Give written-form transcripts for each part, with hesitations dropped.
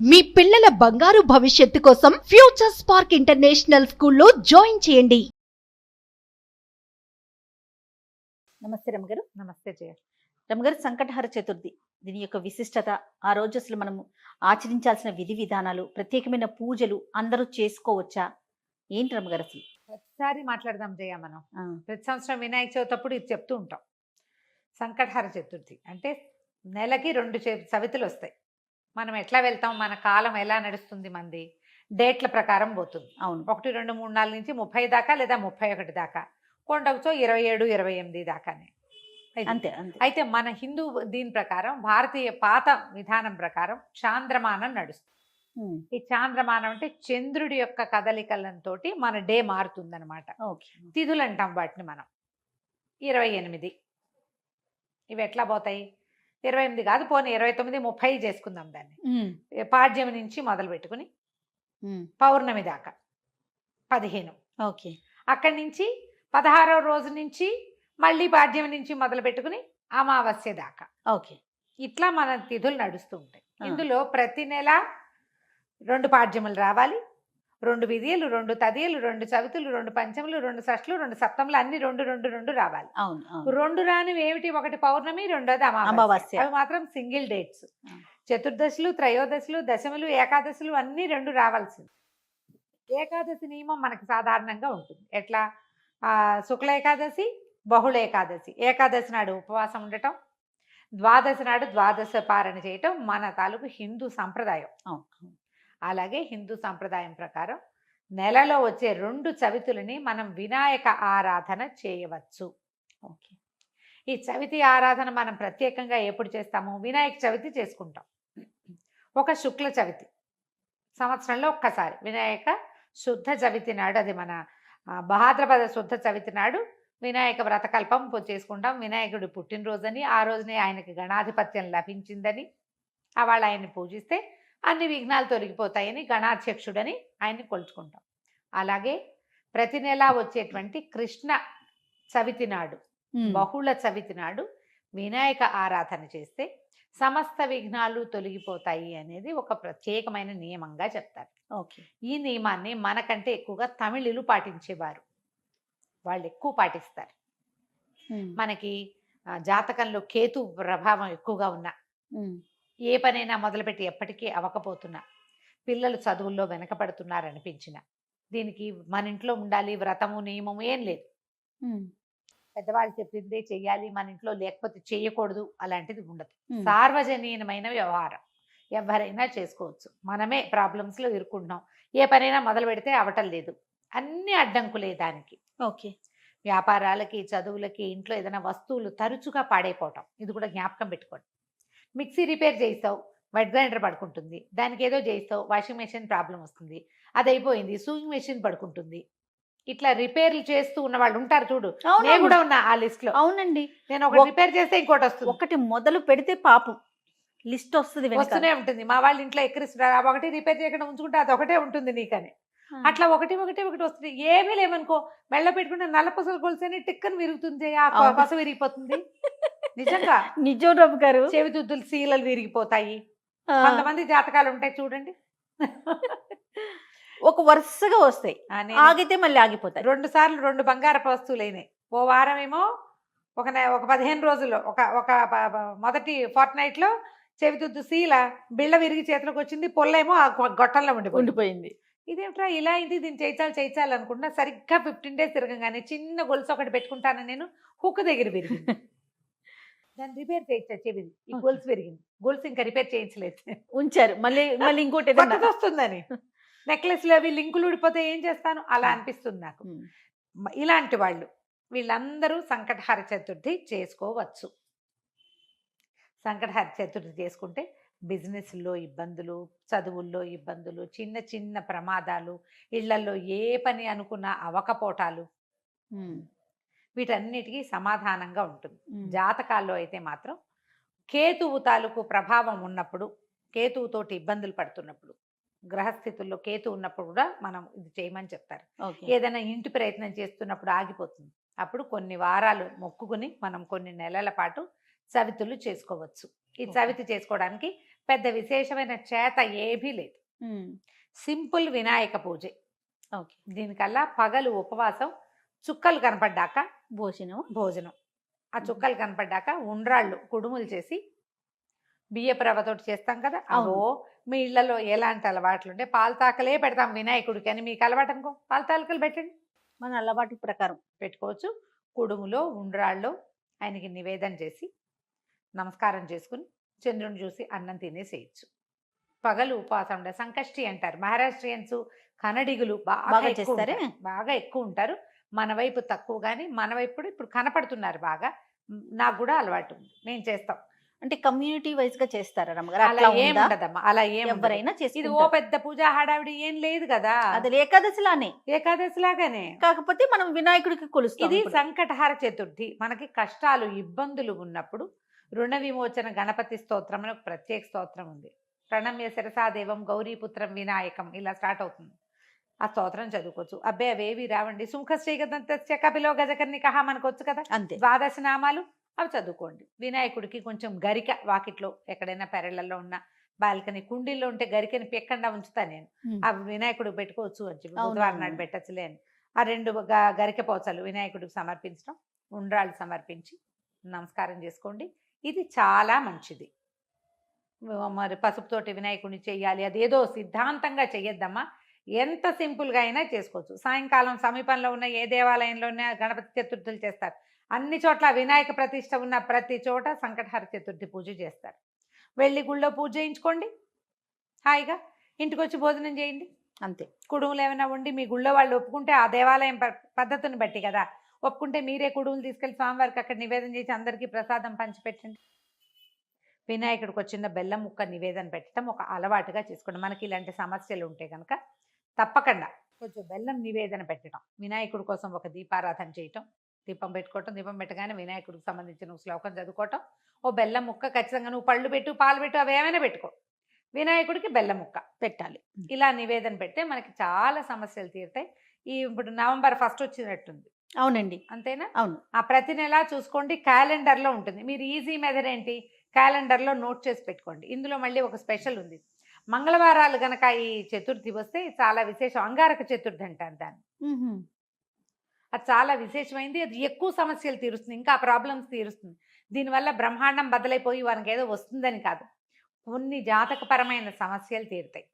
మీ పిల్లల బంగారు భవిష్యత్తు కోసం ఫ్యూచర్ స్పార్క్ ఇంటర్నేషనల్ స్కూల్లో జాయిన్ చేయండి. నమస్తే రమగారు. నమస్తే జయ. రమగారు, సంకటహర చతుర్థి దీని యొక్క విశిష్టత, ఆ రోజు అసలు మనము ఆచరించాల్సిన విధి విధానాలు, ప్రత్యేకమైన పూజలు అందరూ చేసుకోవచ్చా, ఏంటి రమగారు అసలు? ప్రతిసారి మాట్లాడదాం జయ. మనం ప్రతి సంవత్సరం వినాయక చవితి అప్పుడు ఇది చెప్తూ ఉంటాం. సంకటహర చతుర్థి అంటే నెలకి 2 చవితులు వస్తాయి. మనం ఎట్లా వెళ్తాం, మన కాలం ఎలా నడుస్తుంది, మంది డేట్ల ప్రకారం పోతుంది. అవును, 1, 2, 3, 4 నుంచి 30 దాకా లేదా 31 దాకా, కొండకుతో 27, 28 దాకానే. అంతే అంతే. అయితే మన హిందూ దీని ప్రకారం, భారతీయ పాత విధానం ప్రకారం చాంద్రమానం నడుస్తుంది. ఈ చాంద్రమానం అంటే చంద్రుడి యొక్క కదలికలతో మన డే మారుతుందన్నమాట. తిథులు అంటాం వాటిని మనం. 28 ఇవి ఎట్లా పోతాయి? 28 కాదు, పోనీ 29, 30 చేసుకుందాం దాన్ని. పాడ్యమి నుంచి మొదలు పెట్టుకుని పౌర్ణమి దాకా 15. ఓకే. అక్కడి నుంచి 16వ రోజు నుంచి మళ్ళీ పాడ్యమి నుంచి మొదలు పెట్టుకుని అమావాస్య దాకా. ఓకే. ఇట్లా మన తిథులు నడుస్తూ ఉంటాయి. ఇందులో ప్రతి నెల 2 పాడ్యములు రావాలి, 2 విధియలు, 2 తదియలు, 2 చవితులు, 2 పంచములు, 2 షష్ఠులు, 2 సప్తములు, అన్ని 2 రావాలి. అవును. 2 రానివి ఏమిటి? ఒకటి పౌర్ణమి, రెండోది అమావాస్య. అవి మాత్రం సింగిల్ డేట్స్. చతుర్దశులు, త్రయోదశులు, దశములు, ఏకాదశులు అన్ని 2 రావాల్సింది. ఏకాదశి నియమం మనకి సాధారణంగా ఉంటుంది. ఎట్లా? శుక్ల ఏకాదశి, బహుళ ఏకాదశి. ఏకాదశి నాడు ఉపవాసం ఉండటం, ద్వాదశి నాడు ద్వాదశ పారణ చేయటం మన తాలూకు హిందూ సంప్రదాయం. అలాగే హిందూ సంప్రదాయం ప్రకారం నెలలో వచ్చే 2 చవితులని మనం వినాయక ఆరాధన చేయవచ్చు. ఓకే. ఈ చవితి ఆరాధన మనం ప్రత్యేకంగా ఎప్పుడు చేస్తాము? వినాయక చవితి చేసుకుంటాం. ఒక శుక్ల చవితి సంవత్సరంలో ఒక్కసారి వినాయక శుద్ధ చవితి నాడు, అది మన భాద్రపద శుద్ధ చవితి నాడు వినాయక వ్రతకల్పం చేసుకుంటాం. వినాయకుడి పుట్టినరోజని, ఆ రోజునే ఆయనకి గణాధిపత్యం లభించిందని, వాళ్ళు ఆయన్ని పూజిస్తే అన్ని విఘ్నాలు తొలగిపోతాయని గణాధ్యక్షుడని ఆయన్ని కొలుచుకుంటాం. అలాగే ప్రతి నెల వచ్చేటువంటి కృష్ణ చవితి నాడు, బహుళ చవితి నాడు వినాయక ఆరాధన చేస్తే సమస్త విఘ్నాలు తొలగిపోతాయి అనేది ఒక ప్రత్యేకమైన నియమంగా చెప్తారు. ఓకే. ఈ నియమాన్ని మనకంటే ఎక్కువగా తమిళులు పాటించేవారు. వాళ్ళు ఎక్కువ పాటిస్తారు. మనకి జాతకంలో కేతు ప్రభావం ఎక్కువగా ఉన్నా, ఏ పనైనా మొదలుపెట్టి ఎప్పటికీ అవ్వకపోతున్నా, పిల్లలు చదువుల్లో వెనకపడుతున్నారనిపించిన, దీనికి మన ఇంట్లో ఉండాలి వ్రతము నియమము ఏం లేదు. పెద్దవాళ్ళు చెప్పిందే చెయ్యాలి, మన ఇంట్లో లేకపోతే చేయకూడదు, అలాంటిది ఉండదు. సార్వజనీయమైన వ్యవహారం, ఎవరైనా చేసుకోవచ్చు. మనమే ప్రాబ్లమ్స్లో ఇరుక్కుంటున్నాం. ఏ పనైనా మొదలు పెడితే అవటం లేదు, అన్ని అడ్డంకులే దానికి. ఓకే. వ్యాపారాలకి, చదువులకి, ఇంట్లో ఏదైనా వస్తువులు తరచుగా పాడైపోవటం, ఇది కూడా జ్ఞాపకం పెట్టుకోండి. మిక్సీ రిపేర్ చేయిస్తావు, వెట్ గ్రైండర్ పడుకుంటుంది. దానికి ఏదో చేయిస్తావు, వాషింగ్ మెషిన్ ప్రాబ్లం వస్తుంది, అది అయిపోయింది, సూయింగ్ మెషిన్ పడుకుంటుంది. ఇట్లా రిపేర్లు చేస్తూ ఉన్న వాళ్ళు ఉంటారు చూడు. నేను కూడా ఉన్నా ఆ లిస్ట్ లో. అవునండి. నేను ఒకటి రిపేర్ చేస్తే ఇంకోటి వస్తుంది. ఒకటి మొదలు పెడితే పాపం లిస్ట్ వస్తుంది, వస్తూనే ఉంటుంది. మా వాళ్ళ ఇంట్లో ఎక్కిరిస్తున్నారు, ఒకటి రిపేర్ చేయకుండా ఉంచుకుంటే అది ఒకటే ఉంటుంది నీకని. అట్లా ఒకటి వస్తుంది. ఏమీ లేవనుకో, మెళ్ళ పెట్టుకుంటే నల్ల పసలు కొలిసేనే టిక్కని విరుగుతుంది, ఆ పస విరిగిపోతుంది. నిజంగా నిజం రమ్మ గారు. చెవిదుద్దులు సీలలు విరిగిపోతాయి. కొంతమంది జాతకాలు ఉంటాయి చూడండి, ఒక వరుసగా వస్తాయి, ఆగితే మళ్ళీ ఆగిపోతాయి. 2 సార్లు 2 బంగారపు వస్తువులు అయినాయి. ఓ వారం ఏమో ఒక 15 రోజుల్లో ఒక మొదటి ఫోర్ట్నైట్ లో చెవిదుద్దు సీల బిళ్ళ విరిగి చేతిలోకి వచ్చింది, పొల్లేమో ఆ గొట్టంలో ఉండిపోయింది. ఇదేమిట్రా ఇలా అయింది, దీన్ని చేయించాలి అనుకుంటున్నా. సరిగ్గా 15 days తిరగగానే చిన్న గొలుసు ఒకటి పెట్టుకుంటాను నేను, హుక్ దగ్గర విరిగింది. దాన్ని రిపేర్ చేయించా, చెవిది ఈ గొలుసు విరిగింది. గొలుసు ఇంకా రిపేర్ చేయించలేదు, ఉంచారు. మళ్ళీ ఇంకోటి వస్తుందని. నెక్లెస్లు అవి లింకులు ఊడిపోతే ఏం చేస్తాను, అలా అనిపిస్తుంది నాకు. ఇలాంటి వాళ్ళు వీళ్ళందరూ సంకటహర చతుర్థి చేసుకోవచ్చు. సంకటహర చతుర్థి చేసుకుంటే బిజినెస్లో ఇబ్బందులు, చదువుల్లో ఇబ్బందులు, చిన్న చిన్న ప్రమాదాలు, ఇళ్లలో ఏ పని అనుకున్నా అవకపోటాలు, వీటన్నిటికీ సమాధానంగా ఉంటుంది. జాతకాల్లో అయితే మాత్రం కేతువు తాలూకు ప్రభావం ఉన్నప్పుడు, కేతువుతోటి ఇబ్బందులు పడుతున్నప్పుడు, గ్రహస్థితుల్లో కేతు ఉన్నప్పుడు కూడా మనం ఇది చేయమని చెప్తారు. ఏదైనా ఇంటి ప్రయత్నం చేస్తున్నప్పుడు ఆగిపోతుంది, అప్పుడు కొన్ని వారాలు మొక్కుకుని మనం కొన్ని నెలల పాటు చవితులు చేసుకోవచ్చు. ఈ చవితి చేసుకోవడానికి పెద్ద విశేషమైన చేత ఏమీ లేదు. సింపుల్ వినాయక పూజ. ఓకే. దీనికల్లా పగలు ఉపవాసం, చుక్కలు కనపడ్డాక భోజనం. ఆ చుక్కలు కనపడ్డాక ఉండ్రాళ్ళు కుడుములు చేసి బియ్యపు రవ్వతోటి చేస్తాం కదా. అవో మీ ఇళ్లలో ఎలాంటి అలవాట్లు ఉంటే పాలతాకలే పెడతాం వినాయకుడికి అని మీకు అలవాటు అనుకో, పాలతాకలు పెట్టండి, మన అలవాటు ప్రకారం పెట్టుకోవచ్చు. కుడుములో ఉండ్రాళ్ళు ఆయనకి నివేదన చేసి నమస్కారం చేసుకుని చంద్రుని చూసి అన్నం తినేసేయచ్చు. పగలు ఉపవాసం ఉండే సంకష్టి అంటారు. మహారాష్ట్రియన్స్ కన్నడిగులు బాగా ఎక్కువ ఉంటారు. మన వైపు తక్కువ, కానీ మన వైపు ఇప్పుడు కనపడుతున్నారు బాగా. నాకు కూడా అలవాటు ఉంది, నేను చేస్తాం. అంటే కమ్యూనిటీ వైజ్ గా చేస్తారా రమ్మగారు? అలా ఏం ఉండదమ్మా, అలా ఎవరైనా ఇది ఓ పెద్ద పూజా హడావిడి ఏం లేదు కదా. అది ఏకాదశిలానే, ఏకాదశి లాగానే, కాకపోతే మనం వినాయకుడికి కొలుస్తాం. ఇది సంకటహార చతుర్థి. మనకి కష్టాలు ఇబ్బందులు ఉన్నప్పుడు రుణ విమోచన గణపతి స్తోత్రం అని ఒక ప్రత్యేక స్తోత్రం ఉంది. ప్రణమ్య శిరసాదేవం గౌరీపుత్రం వినాయకం ఇలా స్టార్ట్ అవుతుంది. ఆ స్తోత్రం చదువుకోవచ్చు. అబ్బే అవేవి రావండి. సుముఖశ్రీగదంతస్య కపిలో గజకర్ణికః మనకు వచ్చు కదా, అంతే. 12 నామాలు అవి చదువుకోండి. వినాయకుడికి కొంచెం గరిక వాకిట్లో ఎక్కడైనా పెరళ్లలో ఉన్న బాల్కనీ కుండీల్లో ఉంటే గరికని పెక్కండా ఉంచుతా నేను. అవి వినాయకుడికి పెట్టుకోవచ్చు అని చెప్పి బుధవారం నాడు పెట్టచ్చులే అని ఆ 2 గరిక పోచలు వినాయకుడికి సమర్పించడం, ఉండ్రాళ్ళు సమర్పించి నమస్కారం చేసుకోండి. ఇది చాలా మంచిది. మరి పసుపుతోటి వినాయకుడిని చెయ్యాలి అదేదో సిద్ధాంతంగా చెయ్యొద్దమ్మా. ఎంత సింపుల్గా అయినా చేసుకోవచ్చు. సాయంకాలం సమీపంలో ఉన్న ఏ దేవాలయంలోనే గణపతి చతుర్థులు చేస్తారు. అన్ని చోట్ల వినాయక ప్రతిష్ట ఉన్న ప్రతి చోట సంకటహర చతుర్థి పూజ చేస్తారు. వెళ్ళి గుళ్ళో పూజ చేయించుకోండి, హాయిగా ఇంటికి వచ్చి భోజనం చేయండి, అంతే. కుడుములు ఏమైనా ఉండి మీ గుళ్ళో వాళ్ళు ఒప్పుకుంటే, ఆ దేవాలయం పద్ధతిని బట్టి కదా, ఒప్పుకుంటే మీరే కుడుములు తీసుకెళ్ళి స్వామివారికి అక్కడ నివేదన చేసి అందరికీ ప్రసాదం పంచిపెట్టండి. వినాయకుడికి వచ్చిన బెల్లం ముక్క నివేదన పెట్టడం ఒక అలవాటుగా చేసుకోండి. మనకి ఇలాంటి సమస్యలు ఉంటే కనుక తప్పకుండా కొంచెం బెల్లం నివేదన పెట్టడం, వినాయకుడి కోసం ఒక దీపారాధన చేయటం, దీపం పెట్టుకోవటం, దీపం పెట్టగానే వినాయకుడికి సంబంధించిన శ్లోకం చదువుకోవటం, ఓ బెల్లం ముక్క ఖచ్చితంగా నువ్వు పళ్ళు పెట్టు పాలు పెట్టు అవి ఏమైనా పెట్టుకో, వినాయకుడికి బెల్లం ముక్క పెట్టాలి. ఇలా నివేదన పెడితే మనకి చాలా సమస్యలు తీరుతాయి. ఇప్పుడు November 1 వచ్చినట్టుంది. అవునండి, అంతేనా? అవును. ఆ ప్రతి నెల చూసుకోండి, క్యాలెండర్లో ఉంటుంది. మీరు ఈజీ మెథడ్ ఏంటి, క్యాలెండర్లో నోట్ చేసి పెట్టుకోండి. ఇందులో మళ్ళీ ఒక స్పెషల్ ఉంది. మంగళవారాలు గనక ఈ చతుర్థి వస్తే చాలా విశేషం. అంగారక చతుర్థి అంటారు దాన్ని. అది చాలా విశేషమైంది. అది ఎక్కువ సమస్యలు తీరుస్తుంది, ఇంకా ప్రాబ్లమ్స్ తీరుస్తుంది. దీనివల్ల బ్రహ్మాండం బదలైపోయి వారికి ఏదో వస్తుందని కాదు, కొన్ని జాతకపరమైన సమస్యలు తీరుతాయి.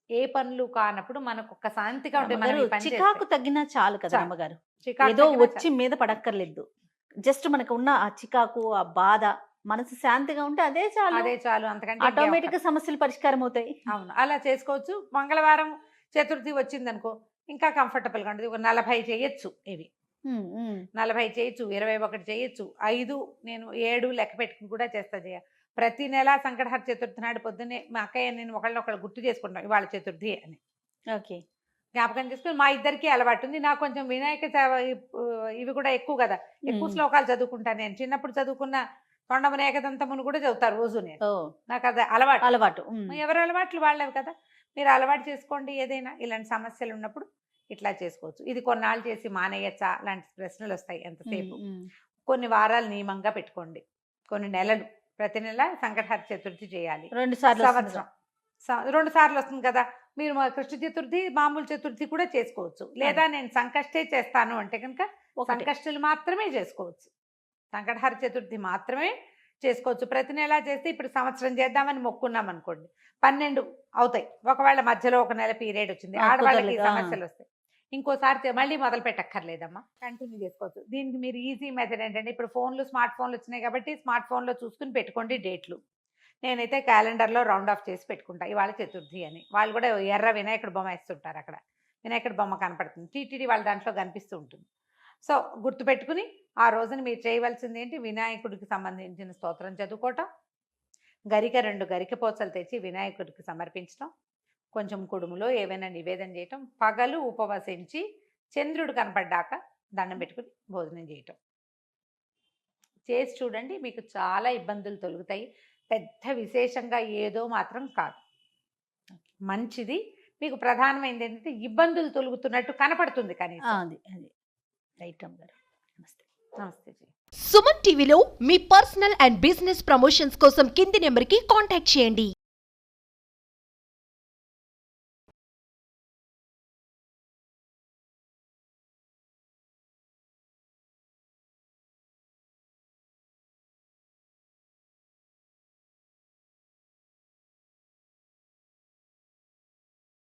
ఏ పనులు కానప్పుడు మనకు ఒక శాంతిగా ఉంటే చికాకు తగ్గినా చాలు కదా అమ్మగారు. ఏదో వచ్చి మీద పడక్కర్లేదు. జస్ట్ మనకు ఉన్న ఆ చికాకు, ఆ బాధ, మనసు శాంతిగా ఉంటే అదే చాలు. అంతకంటే ఆటోమేటిక్ గా సమస్యలు పరిష్కారం అవుతాయి. అవును, అలా చేసుకోవచ్చు. మంగళవారం చతుర్థి వచ్చింది అనుకో, ఇంకా కంఫర్టబుల్ గా ఉంటుంది. ఒక 40 చేయొచ్చు, ఇవి 40 చేయొచ్చు, 21 చేయొచ్చు, 5 నేను 7 లెక్క పెట్టుకుని కూడా చేస్తా. ప్రతి నెల సంకటహర చతుర్థి నాడు పొద్దున్నే మా అక్కయ్య నేను ఒకళ్ళు గుర్తు చేసుకుంటాం ఇవాళ చతుర్థి అని. ఓకే, జ్ఞాపకం చేసుకుని మా ఇద్దరికి అలవాటు ఉంది. నాకు కొంచెం వినాయక ఇవి కూడా ఎక్కువ కదా, ఎక్కువ శ్లోకాలు చదువుకుంటాను. నేను చిన్నప్పుడు చదువుకున్న తొండమున ఏకదంతమును కూడా చదువుతారు రోజు. నేను నాకు అది అలవాటు. ఎవరి అలవాట్లు వాళ్ళవి కదా, మీరు అలవాటు చేసుకోండి. ఏదైనా ఇలాంటి సమస్యలు ఉన్నప్పుడు ఇట్లా చేసుకోవచ్చు. ఇది కొన్నాళ్ళు చేసి మానేయచ్చా లాంటి ప్రశ్నలు వస్తాయి ఎంతసేపు. కొన్ని వారాలు నియమంగా పెట్టుకోండి, కొన్ని నెలలు, ప్రతి నెల సంకటహర చతుర్థి చేయాలి. 2 సార్లు సంవత్సరం 2 సార్లు వస్తుంది కదా. మీరు కృష్ణ చతుర్థి మామూలు చతుర్థి కూడా చేసుకోవచ్చు. లేదా నేను సంకష్టే చేస్తాను అంటే కనుక సంకష్టులు మాత్రమే చేసుకోవచ్చు, సంకటహర చతుర్థి మాత్రమే చేసుకోవచ్చు. ప్రతి నెల చేస్తే ఇప్పుడు సంవత్సరం చేద్దామని మొక్కున్నాం అనుకోండి, 12 అవుతాయి. ఒకవేళ మధ్యలో ఒక నెల పీరియడ్ వచ్చింది, ఆడవాళ్ళకి సమస్యలు వస్తాయి, ఇంకోసారి మళ్ళీ మొదలు పెట్టక్కర్లేదమ్మా, కంటిన్యూ చేసుకోవచ్చు. దీనికి మీరు ఈజీ మెథడ్ ఏంటంటే, ఇప్పుడు స్మార్ట్ ఫోన్లు వచ్చినాయి కాబట్టి స్మార్ట్ ఫోన్లో చూసుకుని పెట్టుకోండి డేట్లు. నేనైతే క్యాలెండర్లో రౌండ్ ఆఫ్ చేసి పెట్టుకుంటా ఇవాళ చతుర్థి అని. వాళ్ళు కూడా ఎర్ర వినాయకుడు బొమ్మ వేస్తుంటారు, అక్కడ వినాయకుడు బొమ్మ కనపడుతుంది, టీటీడీ వాళ్ళ దాంట్లో కనిపిస్తూ ఉంటుంది. సో గుర్తుపెట్టుకుని ఆ రోజున మీరు చేయవలసింది ఏంటి, వినాయకుడికి సంబంధించిన స్తోత్రం చదువుకోవటం, 2 గరిక పోచలు తెచ్చి వినాయకుడికి సమర్పించడం, కొంచెం కుడుములో ఏవైనా నివేదన చేయటం, పగలు ఉపవసించి చంద్రుడు కనపడ్డాక దండం పెట్టుకుని భోజనం చేయటం చేసి చూడండి. మీకు చాలా ఇబ్బందులు తొలుగుతాయి. పెద్ద విశేషంగా ఏదో మాత్రం కాదు, మంచిది. మీకు ప్రధానమైనది ఏంటంటే ఇబ్బందులు తొలుగుతున్నట్టు కనపడుతుంది కానీ. అది రైట్ అమ్మగారు. నమస్తే. నమస్తే. సుమన్ టీవీలో మీ పర్సనల్ అండ్ బిజినెస్ ప్రమోషన్స్ కోసం కింది నెంబర్కి కాంటాక్ట్ చేయండి.